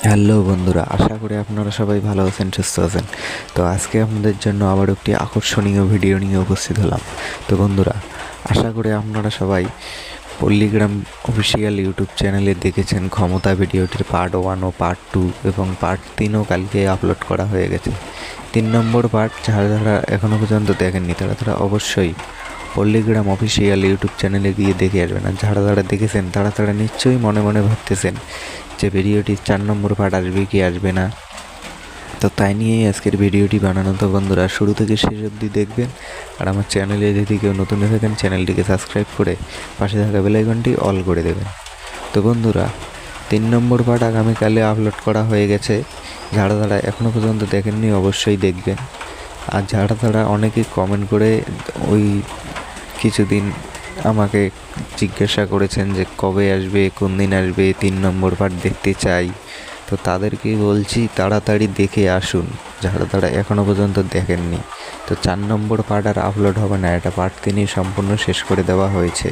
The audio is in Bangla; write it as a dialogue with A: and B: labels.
A: হ্যালো বন্ধুরা, আশা করি আপনারা সবাই ভালো আছেন, সুস্থ আছেন। তো আজকে আপনাদের জন্য আবার একটি আকর্ষণীয় ভিডিও নিয়ে উপস্থিত হলাম। তো বন্ধুরা, আশা করি আপনারা সবাই পল্লীগ্রাম অফিসিয়াল ইউটিউব চ্যানেলে দেখেছেন ক্ষমতা ভিডিওটির পার্ট 1 ও পার্ট 2 এবং পার্ট 3ও কালকে আপলোড করা হয়ে গেছে। 3 নম্বর পার্ট যারা এখনও পর্যন্ত দেখেননি তারা অবশ্যই পল্লীগ্রাম অফিসিয়াল ইউটিউব চ্যানেলে গিয়ে দেখে আসবেন। আর যারা দেখেছেন তারা নিশ্চয়ই মনে মনে ভাবতেছেন যে ভিডিওটি 4 নম্বর পার্ট আসবে কি আসবে না। তো তাই নিয়েই আজকের ভিডিওটি বানানো। তো বন্ধুরা, শুরু থেকে শেষ অবধি দেখবেন। আর আমার চ্যানেলে যদি কেউ নতুন হয়ে থাকেন চ্যানেলটিকে সাবস্ক্রাইব করে পাশে থাকা বেল আইকনটি অল করে দেবেন। তো বন্ধুরা, 3 নম্বর পার্ট আগামীকালে আপলোড করা হয়ে গেছে। যারা এখনও পর্যন্ত দেখেননি অবশ্যই দেখবেন। আর যারা অনেকেই কমেন্ট করে ওই কিছুদিন আমাকে জিজ্ঞাসা করেছেন যে কবে আসবে, কোন দিন আসবে, 3 নম্বর পার্ট দেখতে চাই। তো তাদেরকেই বলছি তাড়াতাড়ি দেখে আসুন, যারা এখনও পর্যন্ত দেখেননি। তো 4 নম্বর পার্ট আর আপলোড হবে না, এটা পার্ট 3ই সম্পূর্ণ শেষ করে দেওয়া হয়েছে।